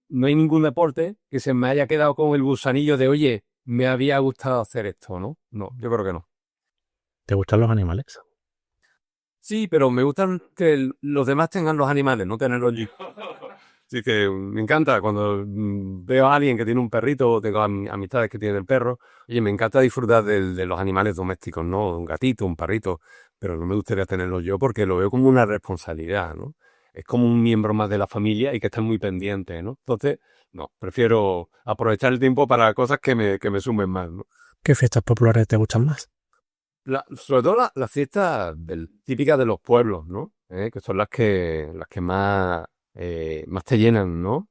no hay ningún deporte que se me haya quedado con el gusanillo de, oye, me había gustado hacer esto, ¿no? No, yo creo que no. ¿Te gustan los animales? Sí, pero me gustan que los demás tengan los animales, no tenerlos yo. Así que me encanta cuando veo a alguien que tiene un perrito o tengo amistades que tienen el perro. Oye, me encanta disfrutar de los animales domésticos, ¿no? Un gatito, un perrito, pero no me gustaría tenerlo yo porque lo veo como una responsabilidad, ¿no? Es como un miembro más de la familia y que están muy pendientes, ¿no? Entonces, no, prefiero aprovechar el tiempo para cosas que me sumen más, ¿no? ¿Qué fiestas populares te gustan más? Sobre todo las fiestas típicas de los pueblos, ¿no? Que son las que más te llenan, ¿no?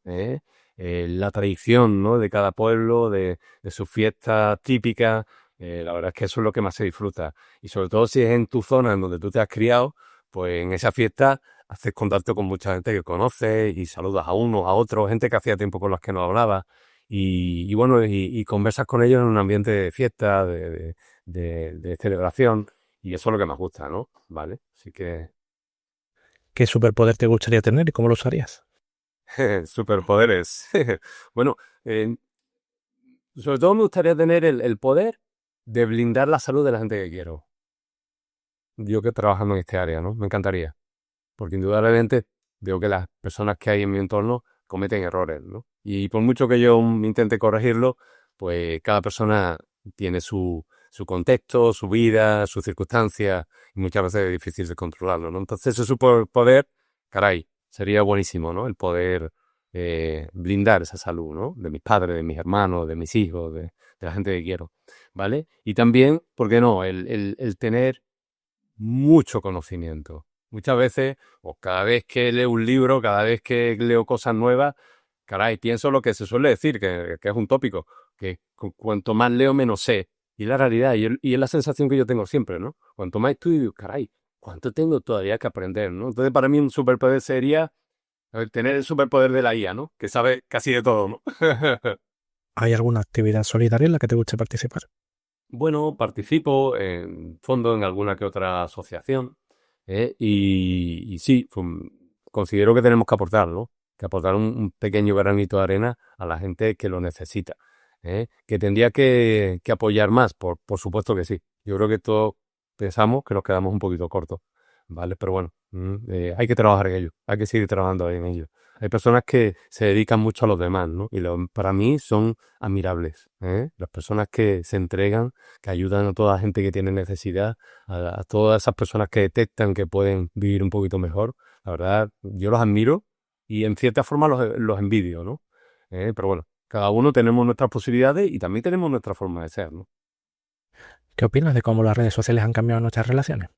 La tradición, ¿no? De cada pueblo, de sus fiestas típicas, la verdad es que eso es lo que más se disfruta. Y sobre todo si es en tu zona en donde tú te has criado, pues en esa fiesta haces contacto con mucha gente que conoces y saludas a uno, a otro, gente que hacía tiempo con las que no hablabas. Y bueno, y conversas con ellos en un ambiente de fiesta, de celebración, y eso es lo que más gusta, ¿no? ¿Vale? Así que ¿Qué superpoder te gustaría tener y cómo lo usarías? superpoderes. Bueno, eh, sobre todo me gustaría tener el poder de blindar la salud de la gente que quiero. Yo que trabajando en este área, ¿no? Me encantaría, porque indudablemente veo que las personas que hay en mi entorno cometen errores, ¿no? Y por mucho que yo intente corregirlo, pues cada persona tiene su contexto, su vida, sus circunstancias, y muchas veces es difícil de controlarlo, ¿no? Entonces ese superpoder, caray, sería buenísimo, ¿no? El poder blindar esa salud, ¿no? De mis padres, de mis hermanos, de mis hijos, de la gente que quiero, ¿vale? Y también, ¿por qué no? El tener mucho conocimiento. Muchas veces, o cada vez que leo un libro, cada vez que leo cosas nuevas, caray, pienso lo que se suele decir, que es un tópico, que cuanto más leo, menos sé. Y es la realidad, y es la sensación que yo tengo siempre, ¿no? Cuanto más estudio, digo, caray, ¿cuánto tengo todavía que aprender, ¿no? Entonces, para mí un superpoder sería tener el superpoder de la IA, ¿no? Que sabe casi de todo, ¿no? ¿Hay alguna actividad solidaria en la que te guste participar? Bueno, participo en fondo en alguna que otra asociación, y sí, considero que tenemos que aportar, ¿no? Que aportar un pequeño granito de arena a la gente que lo necesita, que tendría que apoyar más, por supuesto que sí. Yo creo que todos pensamos que nos quedamos un poquito cortos, ¿vale? Pero bueno, hay que trabajar en ello, hay que seguir trabajando en ello. Hay personas que se dedican mucho a los demás, ¿no? Y para mí son admirables, ¿eh? Las personas que se entregan, que ayudan a toda la gente que tiene necesidad, a todas esas personas que detectan que pueden vivir un poquito mejor. La verdad, yo los admiro y en cierta forma los envidio, ¿no? Pero bueno, cada uno tenemos nuestras posibilidades y también tenemos nuestra forma de ser, ¿no? ¿Qué opinas de cómo las redes sociales han cambiado nuestras relaciones?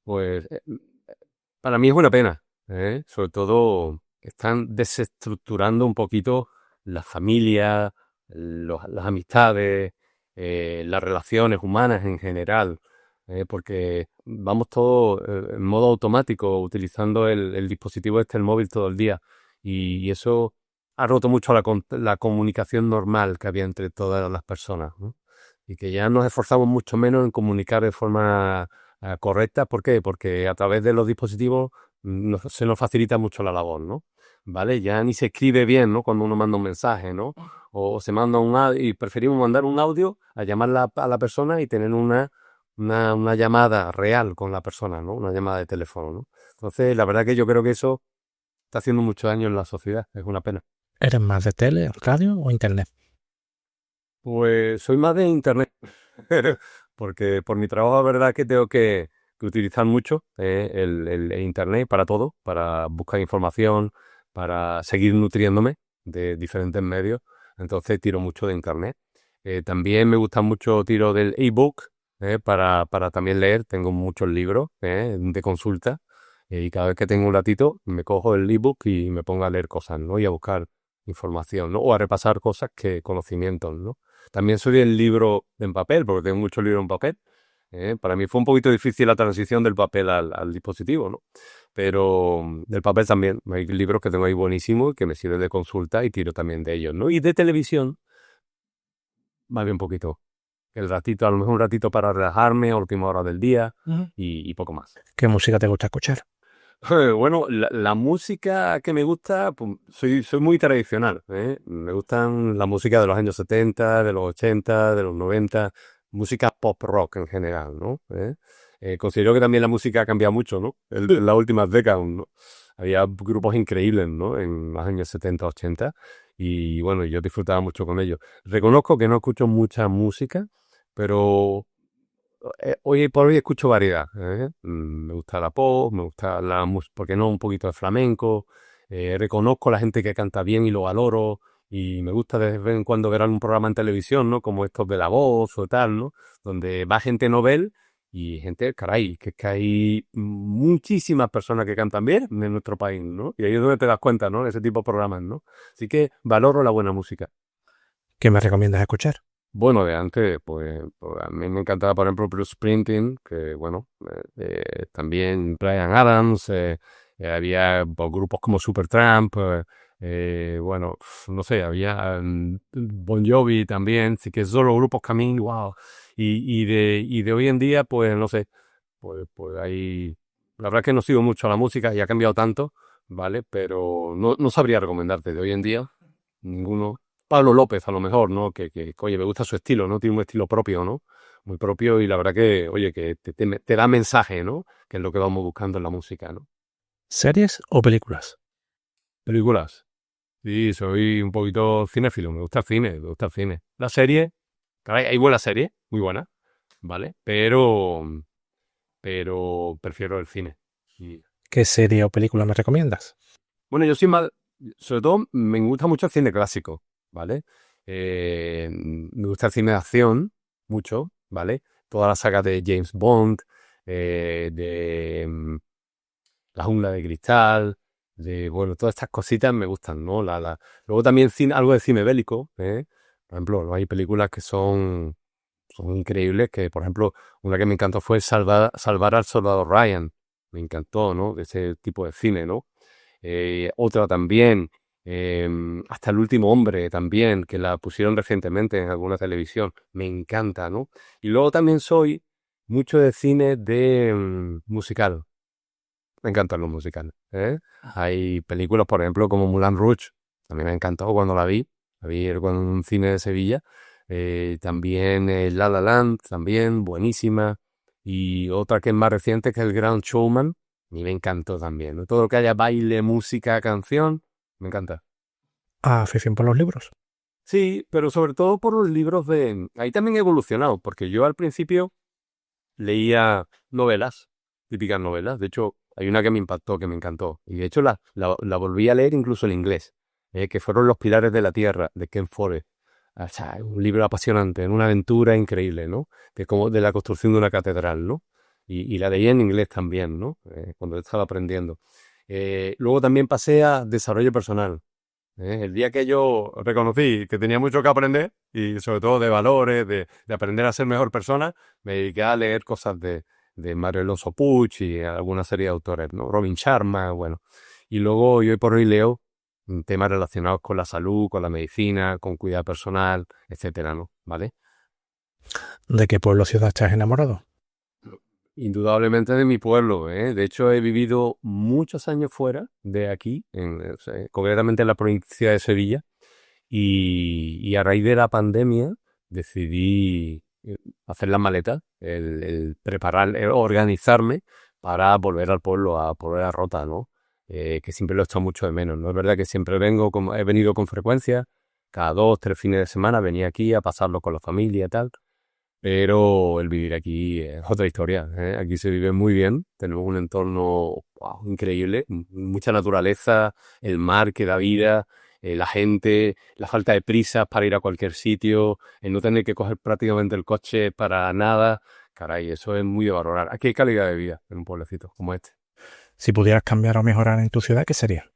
Pues para mí es una pena, sobre todo están desestructurando un poquito la familia, las amistades, las relaciones humanas en general, porque vamos todos en modo automático utilizando el dispositivo el móvil todo el día y eso ha roto mucho la comunicación normal que había entre todas las personas, ¿no? Y que ya nos esforzamos mucho menos en comunicar de forma correcta. ¿Por qué? Porque a través de los dispositivos se nos facilita mucho la labor, ¿no? ¿Vale? Ya ni se escribe bien, ¿no? Cuando uno manda un mensaje, ¿no? O se manda un audio y preferimos mandar un audio a llamar a la persona y tener una llamada real con la persona, ¿no? Una llamada de teléfono, ¿no? Entonces, la verdad que yo creo que eso está haciendo mucho daño en la sociedad. Es una pena. ¿Eres más de tele, radio o internet? Pues soy más de internet, porque por mi trabajo la verdad que tengo que utilizar mucho el internet para todo, para buscar información, para seguir nutriéndome de diferentes medios. Entonces tiro mucho de internet. También me gusta mucho tiro del ebook para también leer. Tengo muchos libros de consulta y cada vez que tengo un ratito me cojo el ebook y me pongo a leer cosas, ¿no? Y a buscar información, ¿no? O a repasar cosas conocimientos, ¿no? También soy del libro en papel, porque tengo muchos libros en papel. Para mí fue un poquito difícil la transición del papel al dispositivo, ¿no? Pero del papel también. Hay libros que tengo ahí buenísimos que me sirven de consulta y tiro también de ellos, ¿no? Y de televisión, más bien poquito. El ratito, a lo mejor un ratito para relajarme, a última hora del día y poco más. ¿Qué música te gusta escuchar? Bueno, la música que me gusta, pues, soy muy tradicional, ¿eh? Me gustan la música de los años 70, de los 80, de los 90, música pop rock en general, ¿no? Considero que también la música ha cambiado mucho, ¿no? En las últimas décadas, ¿no? Había grupos increíbles, ¿no? En los años 70, 80 y bueno, yo disfrutaba mucho con ellos. Reconozco que no escucho mucha música, pero hoy por hoy escucho variedad. Me gusta la pop, me gusta la música, ¿por qué no? Un poquito de flamenco. Reconozco a la gente que canta bien y lo valoro. Y me gusta de vez en cuando ver algún programa en televisión, ¿no? Como estos de La Voz o tal, ¿no? Donde va gente novel y gente, caray, que es que hay muchísimas personas que cantan bien en nuestro país, ¿no? Y ahí es donde te das cuenta, ¿no? De ese tipo de programas, ¿no? Así que valoro la buena música. ¿Qué me recomiendas escuchar? Bueno, de antes, pues a mí me encantaba, por ejemplo, Bruce Springsteen, que bueno, también Bryan Adams, había pues, grupos como Supertramp, bueno, no sé, había Bon Jovi también, sí que son los grupos que a mí, wow, y de hoy en día, pues no sé, pues hay, la verdad es que no sigo mucho la música y ha cambiado tanto, ¿vale? Pero no sabría recomendarte de hoy en día, ninguno. Pablo López, a lo mejor, ¿no? Oye, me gusta su estilo, ¿no? Tiene un estilo propio, ¿no? Muy propio y la verdad que, oye, que te da mensaje, ¿no? Que es lo que vamos buscando en la música, ¿no? ¿Series o películas? Películas. Sí, soy un poquito cinéfilo, me gusta el cine, me gusta el cine. La serie, caray, hay buenas series, muy buenas, ¿vale? Pero prefiero el cine. Y, ¿Qué serie o película me recomiendas? bueno, yo soy más, sobre todo me gusta mucho el cine clásico, ¿vale? Me gusta el cine de acción, mucho, ¿vale? Toda la saga de James Bond, de La Jungla de Cristal, bueno, todas estas cositas me gustan, ¿no? Luego también algo de cine bélico, ¿eh? Por ejemplo, ¿no? Hay películas que son increíbles, que por ejemplo, una que me encantó fue Salvar al Soldado Ryan, me encantó, ¿no? De ese tipo de cine, ¿no? Otra también, Hasta el último hombre también, que la pusieron recientemente en alguna televisión. Me encanta, ¿no? Y luego también soy mucho de cine de musical. Me encantan los musicales, ¿eh? Hay películas, por ejemplo, como Moulin Rouge. A mí me encantó cuando la vi. La vi en un cine de Sevilla. También La La Land, también, buenísima. Y otra que es más reciente, que es El Gran Showman. A mí me encantó también, ¿no? Todo lo que haya baile, música, canción, me encanta. ¿Afición por los libros? Sí, pero sobre todo por los libros de... Ahí también he evolucionado, porque yo al principio leía novelas, típicas novelas. De hecho, hay una que me impactó, que me encantó. Y de hecho la volví a leer incluso en inglés. que fueron Los pilares de la tierra, de Ken Follett. O sea, es un libro apasionante, una aventura increíble, ¿no? Que es como de la construcción de una catedral, ¿no? Y la leí en inglés también, ¿no? Cuando estaba aprendiendo. Luego también pasé a desarrollo personal. El día que yo reconocí que tenía mucho que aprender, y sobre todo de valores, de aprender a ser mejor persona, me dediqué a leer cosas de Mario Alonso Puig y alguna serie de autores, ¿no? Robin Sharma, bueno. Y luego yo hoy por hoy leo temas relacionados con la salud, con la medicina, con cuidado personal, etcétera, ¿no? ¿Vale? ¿De qué pueblo o ciudad estás enamorado? Indudablemente de mi pueblo, ¿eh? De hecho, he vivido muchos años fuera de aquí, o sea, concretamente en la provincia de Sevilla, y a raíz de la pandemia decidí hacer la maleta, el preparar, organizarme para volver al pueblo, a volver a Rota, ¿no? Que siempre lo he echado mucho de menos, ¿no? Es verdad que siempre he venido con frecuencia, cada 2, 3 fines de semana venía aquí a pasarlo con la familia y tal. Pero el vivir aquí es otra historia, ¿eh? Aquí se vive muy bien, tenemos un entorno increíble, mucha naturaleza, el mar que da vida, la gente, la falta de prisas para ir a cualquier sitio, el no tener que coger prácticamente el coche para nada. Caray, eso es muy de valorar. Aquí hay calidad de vida en un pueblecito como este. Si pudieras cambiar o mejorar en tu ciudad, ¿qué sería?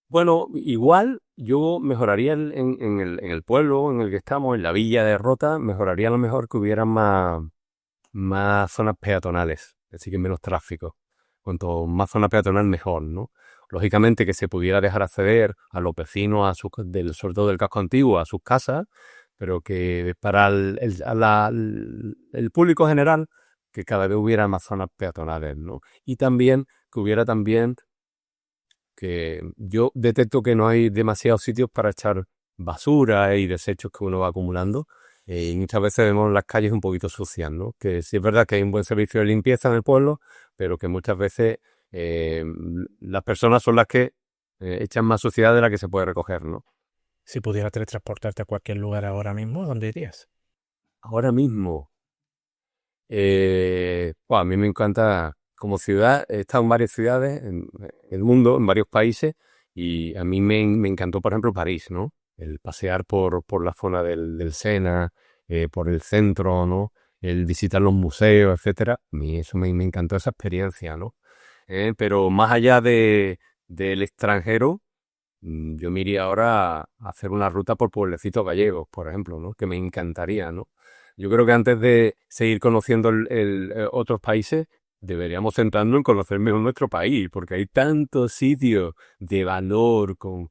Bueno, igual yo mejoraría en el pueblo en el que estamos, en la villa de Rota, mejoraría a lo mejor que hubiera más zonas peatonales, es decir, que menos tráfico. Cuanto más zona peatonal, mejor, ¿no? Lógicamente que se pudiera dejar acceder a los vecinos, sobre todo del casco antiguo, a sus casas, pero que para el público general, que cada vez hubiera más zonas peatonales, ¿no? Y también que hubiera también que yo detecto que no hay demasiados sitios para echar basura y desechos que uno va acumulando. Y muchas veces vemos las calles un poquito sucias, ¿no? Que sí es verdad que hay un buen servicio de limpieza en el pueblo, pero que muchas veces eh, las personas son las que echan más suciedad de la que se puede recoger, ¿no? Si pudieras teletransportarte a cualquier lugar ahora mismo, ¿dónde irías? Ahora mismo, a mí me encanta como ciudad, he estado en varias ciudades en el mundo, en varios países, y a mí me encantó, por ejemplo, París, ¿no? El pasear por la zona del Sena, por el centro, ¿no? El visitar los museos, etcétera. A mí eso me encantó esa experiencia, ¿no? Pero más allá del extranjero, yo me iría ahora a hacer una ruta por pueblecitos gallegos, por ejemplo, ¿no? Que me encantaría, ¿no? Yo creo que antes de seguir conociendo otros países, deberíamos centrarnos en conocer mejor nuestro país, porque hay tantos sitios de valor, con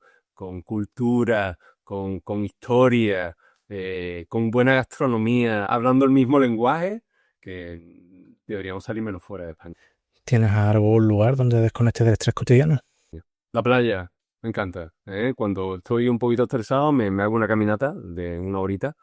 cultura, con historia, con buena gastronomía, hablando el mismo lenguaje, que deberíamos salir menos fuera de España. ¿Tienes algún lugar donde desconectes del estrés cotidiano? La playa, me encanta, ¿eh? Cuando estoy un poquito estresado, me hago una caminata de una horita.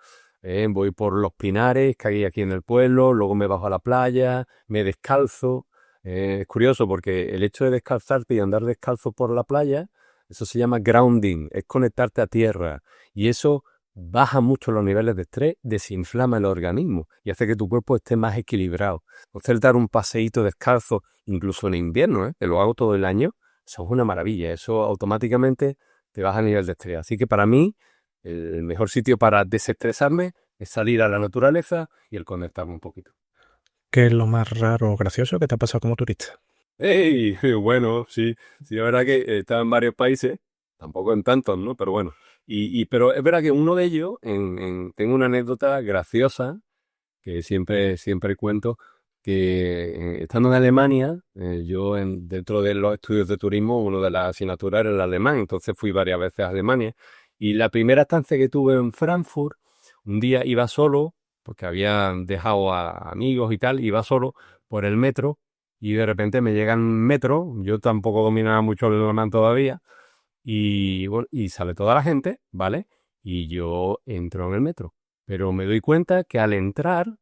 Voy por los pinares que hay aquí en el pueblo, luego me bajo a la playa, me descalzo. Es curioso porque el hecho de descalzarte y andar descalzo por la playa, eso se llama grounding, es conectarte a tierra. Y eso baja mucho los niveles de estrés, desinflama el organismo y hace que tu cuerpo esté más equilibrado. Entonces, dar un paseíto descalzo, incluso en invierno, que lo hago todo el año, eso es una maravilla, eso automáticamente te baja el nivel de estrés. Así que para mí, el mejor sitio para desestresarme es salir a la naturaleza y el conectarme un poquito. ¿Qué es lo más raro o gracioso que te ha pasado como turista? ¡Ey! Bueno, sí, sí, es verdad que he estado en varios países, tampoco en tantos, ¿no? Pero bueno, pero es verdad que uno de ellos, tengo una anécdota graciosa que siempre cuento, que estando en Alemania, dentro de los estudios de turismo, una de las asignaturas era el alemán, entonces fui varias veces a Alemania. Y la primera estancia que tuve en Frankfurt, un día iba solo, porque había dejado a amigos y tal, iba solo por el metro, y de repente me llega un metro, yo tampoco dominaba mucho el alemán todavía, y bueno, y sale toda la gente, ¿vale? Y yo entro en el metro. Pero me doy cuenta que al entrar,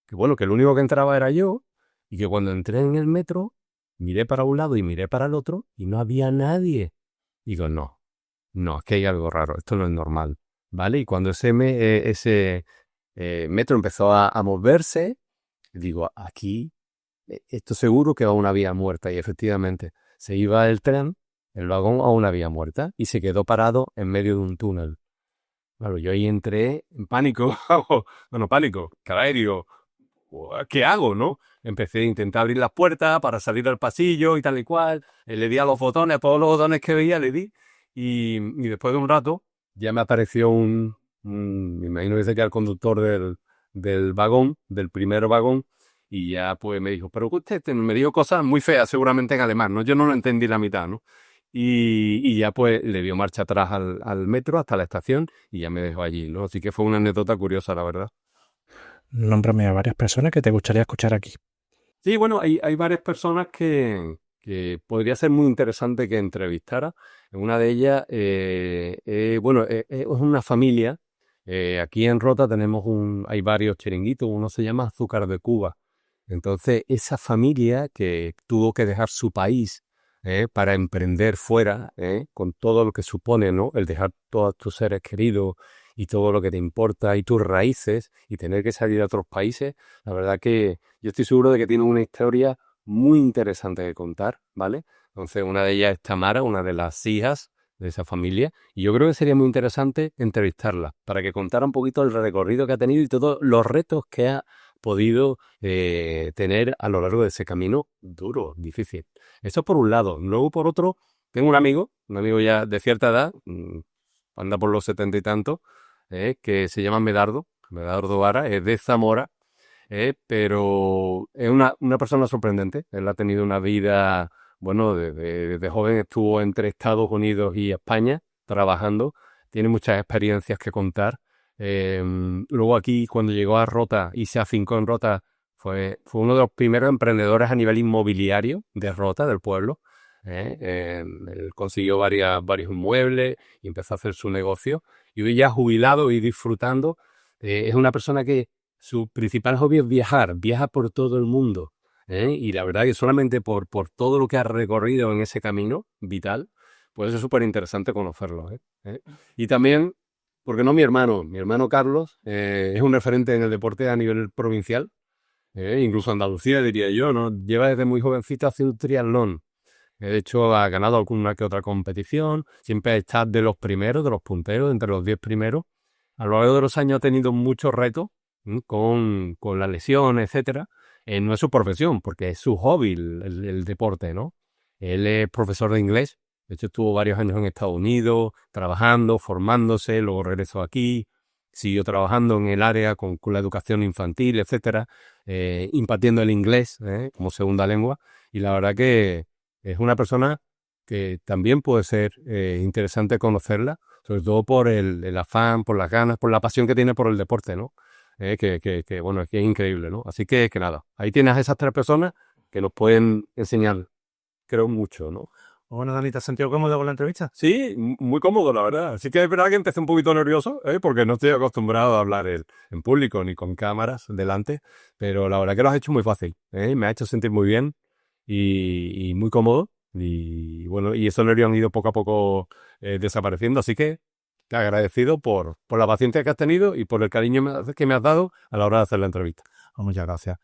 que bueno, que el único que entraba era yo, y que cuando entré en el metro, miré para un lado y miré para el otro, y no había nadie. Digo, no, no, es que hay algo raro, esto no es normal, ¿vale? Y cuando ese metro empezó a moverse, digo, aquí, esto seguro que va una vía muerta, y efectivamente, se iba el tren, el vagón a una vía muerta y se quedó parado en medio de un túnel. Claro, yo ahí entré en pánico, bueno, pánico, caray, digo, ¿qué hago, no? Empecé a intentar abrir las puertas para salir al pasillo y tal y cual, le di a los botones, a todos los botones que veía le di, y después de un rato ya me apareció me imagino que sería el conductor del vagón, del primer vagón, y ya pues me dijo, pero usted me dijo cosas muy feas seguramente en alemán, ¿no? Yo no lo entendí la mitad, ¿no? Y ya pues le dio marcha atrás al metro hasta la estación y ya me dejó allí, ¿no? Así que fue una anécdota curiosa, la verdad. Nómbrame a varias personas que te gustaría escuchar aquí. Sí, bueno, hay varias personas que podría ser muy interesante que entrevistara. Una de ellas, bueno, es una familia. Aquí en Rota hay varios chiringuitos, uno se llama Azúcar de Cuba. Entonces, esa familia que tuvo que dejar su país para emprender fuera, con todo lo que supone, ¿no? El dejar todos tus seres queridos y todo lo que te importa y tus raíces y tener que salir a otros países, la verdad que yo estoy seguro de que tiene una historia muy interesante que contar, ¿vale? Entonces, una de ellas es Tamara, una de las hijas de esa familia, y yo creo que sería muy interesante entrevistarla para que contara un poquito el recorrido que ha tenido y todos los retos que ha podido tener a lo largo de ese camino duro, difícil. Eso por un lado. Luego, por otro, tengo un amigo ya de cierta edad, anda por los 70 y tantos, que se llama Medardo Vara, es de Zamora, pero es una persona sorprendente. Él ha tenido una vida, bueno, desde joven estuvo entre Estados Unidos y España trabajando, tiene muchas experiencias que contar. Luego aquí, cuando llegó a Rota y se afincó en Rota, fue uno de los primeros emprendedores a nivel inmobiliario de Rota, del pueblo. Él consiguió varios inmuebles y empezó a hacer su negocio. Y hoy ya jubilado y disfrutando, es una persona que su principal hobby es viajar, viaja por todo el mundo. Y la verdad que solamente por todo lo que ha recorrido en ese camino vital, puede ser súper interesante conocerlo. Y también, porque no mi hermano Carlos, es un referente en el deporte a nivel provincial, incluso Andalucía diría yo, ¿no? Lleva desde muy jovencito haciendo triatlón. De hecho, ha ganado alguna que otra competición, siempre está de los primeros, de los punteros, entre los 10 primeros. A lo largo de los años ha tenido muchos retos con la lesión, etcétera. No es su profesión, porque es su hobby el deporte, ¿no? Él es profesor de inglés, de hecho estuvo varios años en Estados Unidos, trabajando, formándose, luego regresó aquí, siguió trabajando en el área con la educación infantil, etcétera, impartiendo el inglés como segunda lengua, y la verdad que es una persona que también puede ser interesante conocerla, sobre todo por el afán, por las ganas, por la pasión que tiene por el deporte, ¿no? Bueno, que es increíble, ¿no? Así que nada, ahí tienes a esas tres personas que nos pueden enseñar, creo, mucho, ¿no? Bueno, Dani, ¿te has sentido cómodo con la entrevista? Sí, muy cómodo, la verdad. Así que es verdad que empecé un poquito nervioso, porque no estoy acostumbrado a hablar en público ni con cámaras delante, pero la verdad que lo has hecho muy fácil, me ha hecho sentir muy bien y muy cómodo. Y bueno, y esos nervios han ido poco a poco desapareciendo, así que te agradecido por la paciencia que has tenido y por el cariño que me has dado a la hora de hacer la entrevista. Muchas gracias.